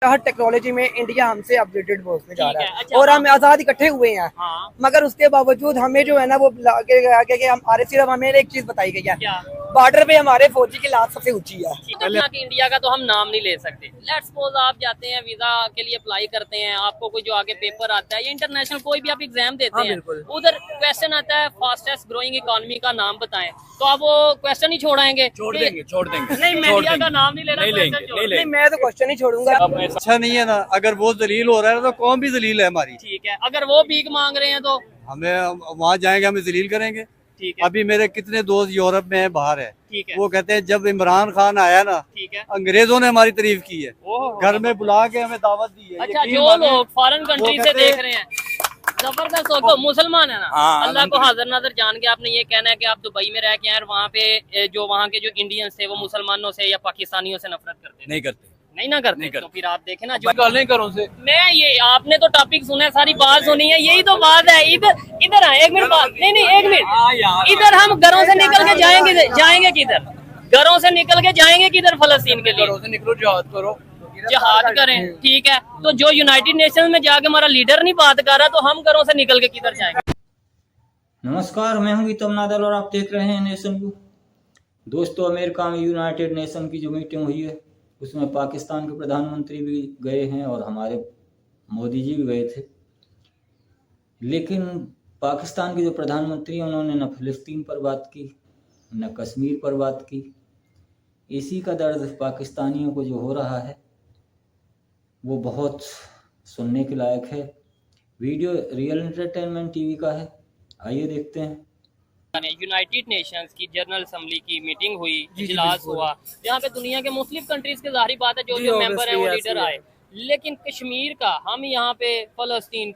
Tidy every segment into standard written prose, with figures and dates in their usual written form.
हर technology में India हमसे updated में जा रहा है। अच्छा, और हम आजाद इकट्ठे हुए हैं। मगर उसके बावजूद हमें जो है ना वो आगे हमारे सिर्फ हमें एक चीज बताई गई है, बॉर्डर पे हमारे फौजी की लाश सबसे ऊंची है। तो यहाँ की इंडिया का तो हम नाम नहीं ले सकते। लेट्स सपोज आप जाते हैं वीजा के लिए अप्लाई करते हैं, आपको कोई जो आगे पेपर आता है या इंटरनेशनल कोई भी आप एग्जाम देते हैं, उधर क्वेश्चन आता है फास्टेस्ट ग्रोइंग इकोनॉमी का नाम बताएं, तो आप वो क्वेश्चन ही छोड़ाएंगे? छोड़ देंगे नहीं, मैं इंडिया का नाम नहीं ले रहा, नहीं मैं तो क्वेश्चन ही छोड़ूंगा। अच्छा नहीं है ना, अगर वो जलील हो रहा है तो कौन भी जलील है हमारी। ठीक है, अगर वो भीख मांग रहे हैं तो हमें वहाँ जाएंगे, हमें जलील करेंगे। ठीक है। अभी मेरे कितने दोस्त यूरोप में है, बाहर है, ठीक है। वो कहते हैं जब इमरान खान आया ना, ठीक है, अंग्रेजों ने हमारी तारीफ की है, घर में बुला के हमें दावत दी है। अच्छा, जो लोग फॉरेन कंट्री से देख रहे हैं, जबरदस्त हो, तो मुसलमान है ना, अल्लाह को हाजिर नाजर जान के आपने ये कहना है कि आप दुबई में रह के आए और वहाँ पे जो वहाँ के जो इंडियंस थे वो मुसलमानों से या पाकिस्तानियों से नफरत करते नहीं करते, नहीं ना करते, तो फिर आप देखें ना, जो नहीं करो से। मैं ये आपने तो टॉपिक सुना है, सारी बात सुनी है, यही तो बात है। इधर आए, एक मिनट बात, नहीं एक मिनट, इधर हम घरों से निकल के जाएंगे किधर? घरों से निकल के जाएंगे किधर? फलस्तीन के लिए घरों से निकलो, जिहाद करो, जिहाद करें, ठीक है। तो जो यूनाइटेड नेशंस में जाके हमारा लीडर नहीं बात कर रहा, तो हम घरों से निकल के किधर जाएंगे? नमस्कार, मैं हूं गीतम नादल और आप देख रहे हैं नेशन व्यू। दोस्तों, अमेरिका में यूनाइटेड नेशन की जो मीटिंग हुई है उसमें पाकिस्तान के प्रधानमंत्री भी गए हैं और हमारे मोदी जी भी गए थे, लेकिन पाकिस्तान के जो प्रधानमंत्री हैं उन्होंने न फिलिस्तीन पर बात की न कश्मीर पर बात की। इसी का दर्द पाकिस्तानियों को जो हो रहा है वो बहुत सुनने के लायक है। वीडियो रियल एंटरटेनमेंट टीवी का है, आइए देखते हैं। यूनाइटेड नेशंस की जनरल असेंबली की मीटिंग हुई, इजलास हुआ, जहाँ पे दुनिया के मुस्लिम कंट्रीज की जाहिर बात है जो मेंबर है वो लीडर आए, लेकिन कश्मीर का हम यहाँ पे फलस्तीन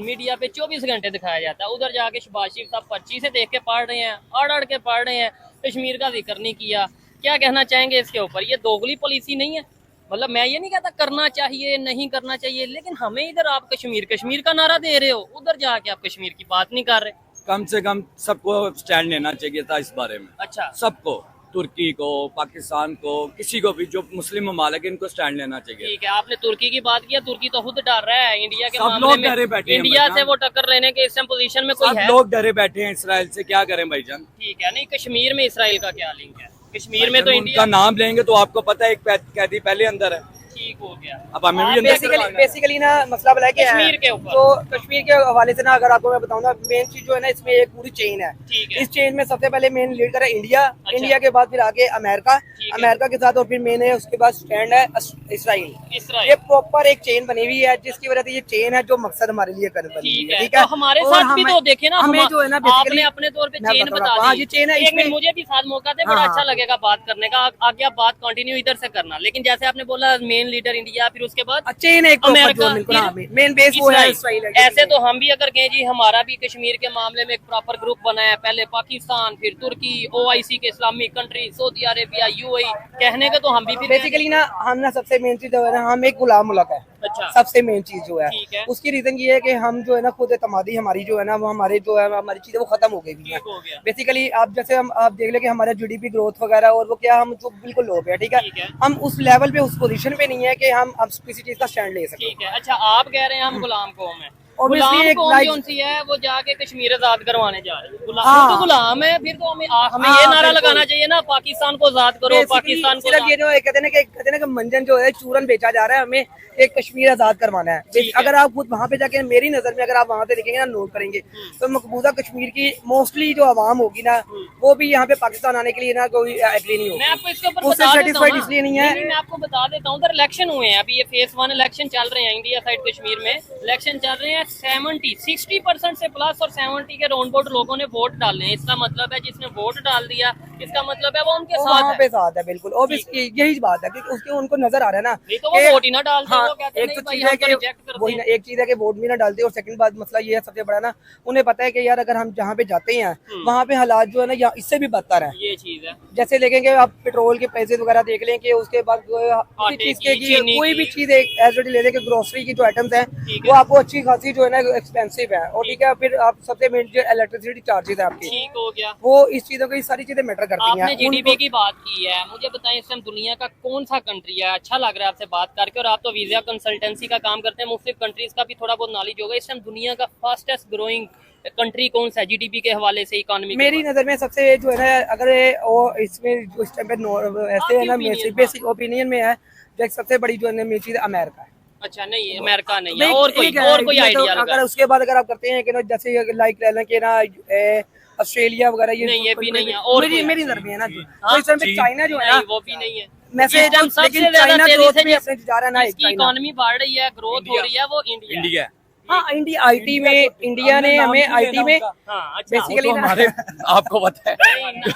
मीडिया पे 24 घंटे दिखाया जाता है। उधर जाके शहबाज शरीफ साहब पर्ची से देख के पढ़ रहे हैं, अड़ के पढ़ रहे हैं, कश्मीर का जिक्र नहीं किया। क्या कहना चाहेंगे इसके ऊपर? ये दोगली पॉलिसी नहीं है? मतलब मैं ये नहीं कहता करना चाहिए नहीं करना चाहिए, लेकिन हमें इधर आप कश्मीर का नारा दे रहे हो, उधर जाके आप कश्मीर की बात नहीं कर रहे। कम से कम सबको स्टैंड लेना चाहिए था इस बारे में। अच्छा, सबको, तुर्की को, पाकिस्तान को, किसी को भी जो मुस्लिम ममालिक इनको स्टैंड लेना चाहिए। ठीक है, आपने तुर्की की बात किया, तुर्की तो खुद डर रहा है इंडिया के मामले में, डरे बैठे हैं इंडिया से वो टक्कर लेने के इस पोजीशन में कोई है? लोग डरे बैठे हैं इसराइल से, क्या करें भाईजान। ठीक है, नहीं कश्मीर में इसराइल का क्या लिंक है? कश्मीर में तो इंडिया का नाम लेंगे तो आपको पता है एक कैदी पहले अंदर है। ठीक हो गया, अब हमें भी बेसिकली ना मसला बना के कश्मीर के ऊपर, तो कश्मीर के हवाले से ना अगर आपको मैं बताऊं ना, मेन चीज जो है ना इसमें एक पूरी चेन है। इस चेन में सबसे पहले मेन लीडर है इंडिया। अच्छा। इंडिया के बाद फिर आगे अमेरिका के साथ, और फिर मेन है उसके बाद स्टैंड है इसराइल। ये प्रॉपर एक चेन बनी हुई है, जिसकी वजह से ये चेन है जो मकसद हमारे लिए कर बनी है। ठीक है, तो हमारे साथ भी तो देखे ना, हमें जो है ना आपने अपने तौर पे चेन बता दी। ये चेन है, इसमें मुझे भी साथ मौका दे, बड़ा अच्छा लगेगा बात करने का। आगे आप बात कंटिन्यू इधर से करना, लेकिन जैसे आपने बोला मेन लीडर इंडिया, फिर उसके बाद चेन एक अमेरिका, मेन बेस वो है इसराइल। ऐसे तो हम भी अगर कहें जी हमारा भी कश्मीर के मामले में एक प्रॉपर ग्रुप बना है, पहले पाकिस्तान, फिर तुर्की, OIC के Islamic country, Saudi Arabia, UAE, कहने का तो हम भी बेसिकली ना हम ना सबसे मेन चीज है ना, हम एक गुलाम मुल्क है। अच्छा, सबसे मेन चीज जो है उसकी रीजन ये है कि हम जो है ना खुद एतमादी हमारी जो है ना वो हमारी चीजें वो खत्म हो गई है। बेसिकली आप जैसे आप देख ले कि हमारा GDP ग्रोथ वगैरह और वो क्या हम जो बिल्कुल लो पे है। ठीक है, हम उस लेवल पे, उस पोजीशन पे नहीं है कि हम अब किसी चीज का स्टैंड ले सकें। ठीक है, अच्छा आप कह रहे हैं हम गुलाम कौम है, Obviously कौन सी है वो जाके कश्मीर आजाद करवाने जा रहे हैं। तो गुलाम है, फिर तो हमें ये नारा लगाना चाहिए ना, पाकिस्तान को आजाद करो, पाकिस्तान को। ये जो कहते हैं ना कि मंजन जो है चूरन बेचा जा रहा है, हमें एक कश्मीर आजाद करवाना है। अगर आप खुद वहाँ पे जाके, मेरी नजर में अगर आप वहाँ पे देखेंगे ना, नोट करेंगे तो मकबूजा कश्मीर की मोस्टली जो आवाम होगी ना, वो भी यहाँ पे पाकिस्तान आने के लिए ना कोई एग्री नहीं होगी। मैं आपको इसके ऊपर सेटिस्फाइड इसलिए नहीं है। मैं आपको बता देता हूँ, उधर इलेक्शन हुए हैं, अभी ये फेज 1 इलेक्शन चल रहे हैं इंडिया साइड, कश्मीर में इलेक्शन चल रहे हैं। 60% से प्लस और 70 के राउंड अबाउट लोगों ने वोट डाले हैं। इसका मतलब है जिसने वोट डाल दिया, इसका मतलब है वो उनके साथ है। बिल्कुल, और यही बात है कि उसके उनको नजर आ रहा है ना, नहीं तो वो वोट ही ना डालते। एक चीज है कि वोट भी ना डालते, और सेकंड बात मसला ये है सबसे बड़ा ना, उन्हें पता है कि यार अगर हम जहाँ पे जाते हैं वहाँ पे हालात जो है ना इससे भी बदतर है। ये चीज है, जैसे देखेंगे आप पेट्रोल के प्राइसेस वगैरह देख लें कि उसके बाद कोई भी चीज ले लें कि ग्रोसरी की जो आइटम्स हैं वो आपको अच्छी खासी जो है ना एक्सपेंसिव है, और ठीक है फिर आप सबसे मेन जो इलेक्ट्रिसिटी चार्जेस है आपकी, ठीक हो गया। वो इस चीजों की सारी चीजें मैटर करती हैं। आपने जीडीपी की बात की है, मुझे बताएं इस टाइम दुनिया का कौन सा कंट्री है, अच्छा लग रहा है आपसे बात करके, और आप तो वीजा कंसल्टेंसी का काम करते हैं, मुख्तलिफ कंट्रीज का भी थोड़ा बहुत नॉलेज होगा। इस टाइम दुनिया का फास्टेस्ट ग्रोइंग कंट्री कौन सा है जीडीपी के हवाले से, इकोनॉमी? मेरी नज़र में सबसे जो है ना, अगर वो इसमें जो इस टाइम पे ऐसे है ना, opinion, बेसिक ओपिनियन में है, जो एक सबसे बड़ी जो है ना मेन चीज़ अमेरिका है। अच्छा, नहीं अमेरिका नहीं है, एक- और एक है, कोई ये तो आइडिया लगा? अगर उसके बाद अगर आप करते हैं कि ना, जैसे लाइक लेना कि ना ऑस्ट्रेलिया वगैरह, नहीं, ये भी नहीं है, और कोई मेरी नज़र में है ना, हाँ, तो इस टाइम पे चाइना जो है ना, नहीं वो भी नहीं है। मैसेज इस टाइम सबसे लेकिन ज्यादा चाइना तेजी ग्रोथ से में अपने जा रहा है ना, जिसकी इकोनॉमी बढ़ रही है, ग्रोथ हो रही है, वो इंडिया है। इंडिया हाँ इंडिया आईटी में, इंडिया ने हमें आईटी में हाँ, अच्छा, बेसिकली ना हमारे आपको पता है, नहीं, ना,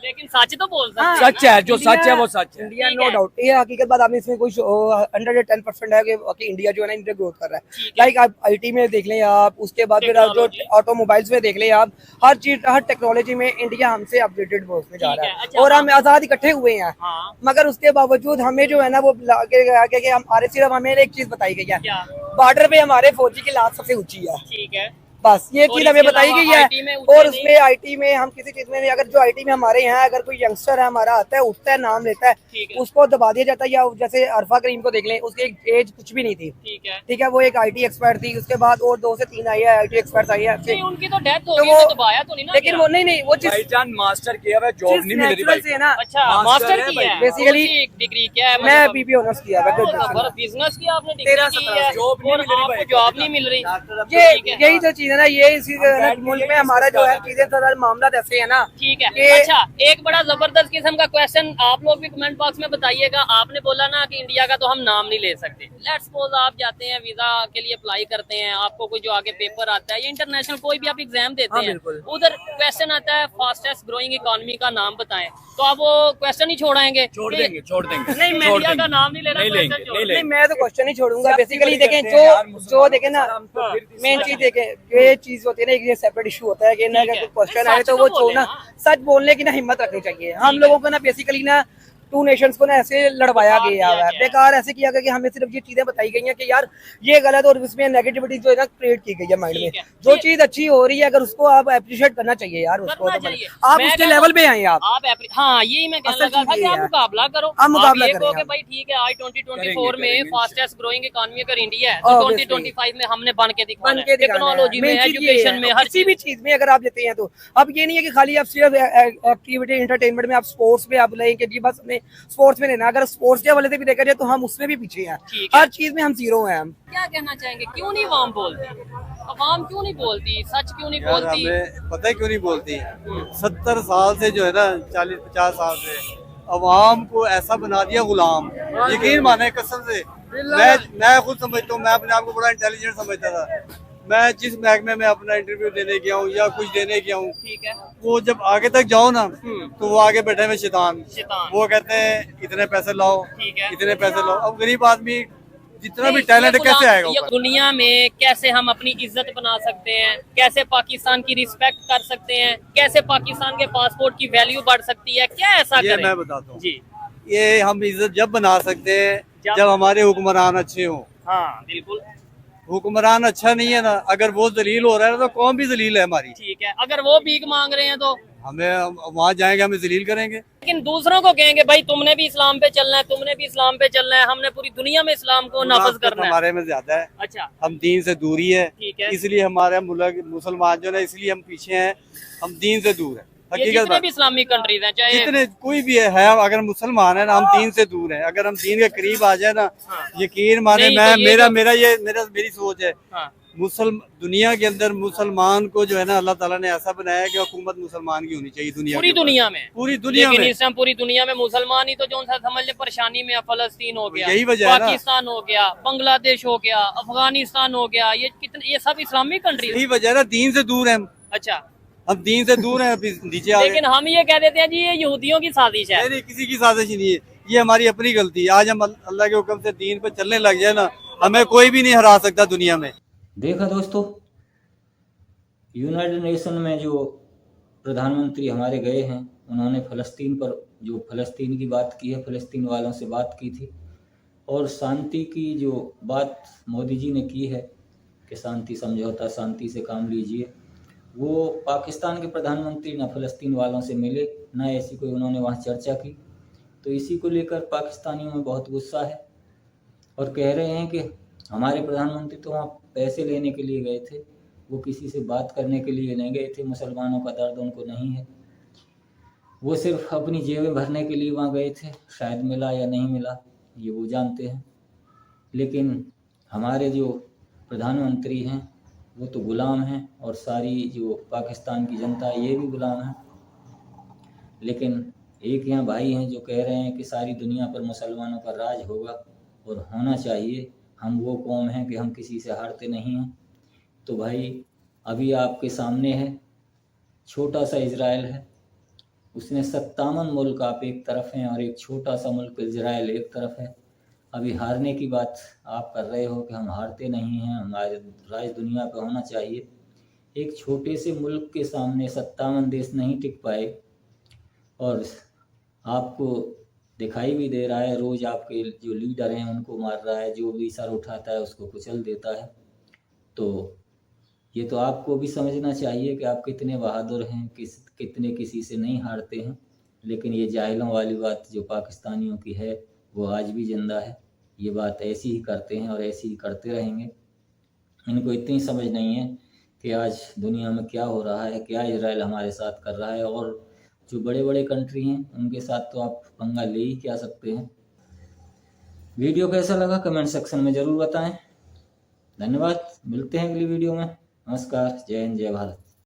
लेकिन सच तो बोल सकते हैं ना। सच है, जो सच है वो सच है। इंडिया ठीक नो है। डाउट, ये हकीकत बात आपने इसमें कोई 110% है कि इंडिया जो है ना इंडिया ग्रोथ कर रहा है। ठीक है। लाइक आप आईटी में देख लें आप, उसके बाद फिर आप जो Technology। ऑटोमोबाइल्स में देख लें आप, हर चीज हर टेक्नोलॉजी में इंडिया हमसे अपडेटेड उसमें जा ठीक रहा है, है, अच्छा, और हाँ। हम आजाद इकट्ठे हुए हैं, हाँ, मगर उसके बावजूद हमें जो है ना वो आगे कि हमारे सिर्फ हमें एक चीज बताई गई है, क्या? बॉर्डर पे हमारे फौजी की लात सबसे ऊंची है, ठीक है। बस ये और चीज हमें इसके बताई अलावा गई है। IT में ऊंचे और नहीं? उसमें आईटी में हम किसी चीज में नहीं, अगर जो आईटी में हमारे यहाँ अगर कोई यंगस्टर है हमारा आता है, उठता है, नाम लेता है, ठीक है। उसको दबा दिया जाता है। या जैसे अरफा करीम को देख लें, उसकी एज कुछ भी नहीं थी, ठीक है। ठीक है, वो एक आईटी एक्सपर्ट थी, उसके बाद और 2 से 3 आई है आईटी एक्सपर्ट आई है अच्छे। नहीं, उनकी तो डेथ हो तो गई, वो तो दबाया तो नहीं ना लेकिन गया? वो नहीं वो चीज भाईजान मास्टर किया हुआ, जॉब नहीं मिल रही नेचुरल भाई से है ना। अच्छा, मास्टर मास्टर है की भाई। है Basically, डिग्री क्या है? मैं मतलब बीबी ऑनर्स किया है graduation। बिजनेस की आपने डिग्री 13-17 की है, जॉब नहीं और मिल रही आपको भाई। जॉब नहीं मिल रही। ये ठीक है, यही तो चीज है ना, ये इसी मुल्क में हमारा जो है चीजें थोड़ा मामला ऐसे है ना। ठीक है। ये- अच्छा, एक बड़ा जबरदस्त किस्म का क्वेश्चन आप लोग भी कमेंट बॉक्स में बताइएगा। आपने बोला ना कि इंडिया का तो हम नाम नहीं ले सकते। लेट्स सपोज आप जाते हैं, वीजा के लिए अप्लाई करते हैं, आपको कोई जो आगे पेपर आता है या इंटरनेशनल कोई भी आप एग्जाम देते हाँ, हैं, बिल्कुल। उधर क्वेश्चन आता है फास्टेस्ट ग्रोइंग इकोनॉमी का नाम बताएं, तो आप वो क्वेश्चन ही छोड़ाएंगे? छोड़ कि- देंगे, छोड़ देंगे, नहीं, मैं छोड़ इंडिया का देंगे। नाम नहीं लेना, नहीं question लेंगे, छोड़ नहीं देंगे। नहीं मैं तो क्वेश्चन ही छोड़ूंगा। बेसिकली देखें करते हैं यार, जो देखें ना, मुसलमान तो फिर मेन चीज देखें, ये चीज होती है ना, ये सेपरेट इशू होता है कि ना, ठीक है। अगर कोई क्वेश्चन नहीं, आए सच तो तो वो बोले छोड़ना, ना। सच बोलने की ना हिम्मत रखनी चाहिए। हम लोगों को ना बेसिकली ना 2 नेशंस को ना ऐसे लड़वाया बेकार गया किया है, गया। बेकार ऐसे किया गया कि हमें सिर्फ ये चीजें बताई गई हैं कि यार ये गलत, और इसमें नेगेटिविटी जो है ना क्रिएट की गई है माइंड ठीक में। है। जो चीज अच्छी हो रही है अगर उसको आप अप्रिशिएट करना चाहिए यार, उसको करना तो चाहिए। आप मैं उसके कहता लेवल हूँ, पे आए आप। हाँ, यही मैं कहने असल लगा था चीज़ कि ये आप है। मुकाबला करो। आप मुकाबला ये करें कहो कि आप। भाई ठीक है, आज 2024 करेंगे, में करेंगे, फास्टेस्ट ग्रोइंग इकोनॉमी अगर इंडिया है, तो Obviously। 2025 में हमने बन के दिखाना बन है। के दिखाना है। टेक्नोलॉजी में, Main चीज़ ये एजुकेशन है। में, हर किसी भी चीज में अगर आप लेते हैं तो अब ये नहीं है कि खाली आप सिर्फ एक्टिविटी एंटरटेनमेंट में, आप स्पोर्ट्स में आप लें कि जी बस हमें स्पोर्ट्स में लेना। अगर स्पोर्ट्स के हवाले से भी देखा जाए तो हम उसमें भी पीछे हैं, ठीक है। हर चीज में हम जीरो हैं। हम क्या कहना चाहेंगे, क्यों नहीं अवाम बोलती? अवाम क्यों नहीं बोलती, सच क्यों नहीं यार बोलती? हमें पता है क्यों नहीं बोलती। 70 साल से जो है ना, 40-50 साल से अवाम को ऐसा बना दिया गुलाम। यकीन माने कसम से, मैं खुद समझता हूँ, मैं अपने आप को बड़ा इंटेलिजेंट समझता था। मैं जिस महकमे में अपना इंटरव्यू देने गया हूँ या कुछ देने गया हूँ, ठीक है। वो जब आगे तक जाओ ना, तो वो आगे बैठे हुए शैतान, शैतान। वो कहते हैं इतने पैसे लाओ, ठीक है। इतने पैसे लाओ। अब गरीब आदमी जितना भी नहीं, टैलेंट ये है कैसे आएगा ये ऊपर? दुनिया में कैसे हम अपनी इज्जत बना सकते हैं, कैसे पाकिस्तान की रिस्पेक्ट कर सकते हैं, कैसे पाकिस्तान के पासपोर्ट की वैल्यू बढ़ सकती है, क्या ऐसा ये करें? मैं बताता हूँ। जी, ये हम इज्जत जब बना सकते हैं जब- जब हमारे हुक्मरान अच्छे हों। हाँ बिल्कुल हुक्मरान अच्छा नहीं है ना, अगर वो जलील हो रहा है ना, तो कौम भी जलील है हमारी। ठीक है। अगर वो भीख मांग रहे हैं तो, हमें वहाँ जाएंगे, हमें जलील करेंगे। लेकिन दूसरों को कहेंगे भाई तुमने भी इस्लाम पे चलना है, तुमने भी इस्लाम पे चलना है, हमने पूरी दुनिया में इस्लाम को नाफज मुनाफिक करना है। हमारे में ज्यादा है, अच्छा, हम दीन से दूरी है, ठीक है। इसलिए हमारे मुल्क मुसलमान जो है, इसलिए हम पीछे हैं, हम दीन से दूर है। ये हकीकत जितने बात, भी इस्लामिक कंट्रीज हैं, चाहे जितने कोई भी है, अगर मुसलमान है ना, हम दीन से दूर हैं। अगर हम दीन के करीब आ जाए ना, हाँ। यकीन माने, नहीं, मैं तो ये मेरी सोच है, हाँ, दुनिया के अंदर मुसलमान को जो है ना, अल्लाह ताला ने ऐसा बनाया है कि हुकूमत मुसलमान की होनी चाहिए दुनिया पूरी के ऊपर। दुनिया में, पूरी दुनिया लेकिन में। इस टाइम पूरी दुनिया में मुसलमान ही तो जो सा समझ ले परेशानी में है। फलस्तीन हो गया, यही वजह है ना। पाकिस्तान हो गया, बांग्लादेश हो गया, अफगानिस्तान हो गया, ये सब इस्लामिक कंट्री। यही वजह है ना, दीन से दूर है अच्छा, हम दीन से दूर हैं, अभी नीचे आ गए। लेकिन हम ये कह देते हैं जी ये यहूदियों की साजिश है। नहीं, किसी की साजिश नहीं है, ये हमारी अपनी गलती है। आज हम अल्लाह के हुक्म से दीन पे चलने लग जाए ना, हमें कोई भी नहीं हरा सकता दुनिया में। देखा दोस्तों, यूनाइटेड नेशन में जो प्रधानमंत्री हमारे गए हैं, उन्होंने फ़लस्तीन पर जो फ़लस्तीन की बात की है, फ़लस्तीन वालों से बात की थी, और शांति की जो बात मोदी जी ने की है कि शांति समझौता, शांति से काम लीजिए। वो पाकिस्तान के प्रधानमंत्री न फ़लस्तीन वालों से मिले, न ऐसी कोई उन्होंने वहाँ चर्चा की। तो इसी को लेकर पाकिस्तानियों में बहुत गुस्सा है और कह रहे हैं कि हमारे प्रधानमंत्री तो वहाँ पैसे लेने के लिए गए थे, वो किसी से बात करने के लिए नहीं गए थे। मुसलमानों का दर्द उनको नहीं है, वो सिर्फ अपनी जेबें भरने के लिए वहाँ गए थे। शायद मिला या नहीं मिला ये वो जानते हैं, लेकिन हमारे जो प्रधानमंत्री हैं वो तो गुलाम हैं और सारी जो पाकिस्तान की जनता है ये भी गुलाम है। लेकिन एक यहाँ भाई हैं जो कह रहे हैं कि सारी दुनिया पर मुसलमानों का राज होगा और होना चाहिए, हम वो कौम हैं कि हम किसी से हारते नहीं हैं। तो भाई अभी आपके सामने है छोटा सा इजराइल है, उसने 57 मुल्क आप एक तरफ हैं और एक छोटा सा मुल्क इजराइल एक तरफ है। अभी हारने की बात आप कर रहे हो कि हम हारते नहीं हैं, हमारे राज दुनिया पे होना चाहिए। एक छोटे से मुल्क के सामने 57 देश नहीं टिक पाए और आपको दिखाई भी दे रहा है, रोज़ आपके जो लीडर हैं उनको मार रहा है, जो भी सर उठाता है उसको कुचल देता है। तो ये तो आपको भी समझना चाहिए कि आप कितने बहादुर हैं, कितने किसी से नहीं हारते हैं। लेकिन ये जाहिलों वाली बात जो पाकिस्तानियों की है वो आज भी ज़िंदा है। ये बात ऐसी ही करते हैं और ऐसी ही करते रहेंगे। इनको इतनी समझ नहीं है कि आज दुनिया में क्या हो रहा है, क्या इजराइल हमारे साथ कर रहा है, और जो बड़े बड़े कंट्री हैं उनके साथ तो आप पंगा ले ही क्या सकते हैं। वीडियो कैसा लगा कमेंट सेक्शन में ज़रूर बताएं। धन्यवाद, मिलते हैं अगली वीडियो में। नमस्कार, जय हिंद, जय भारत।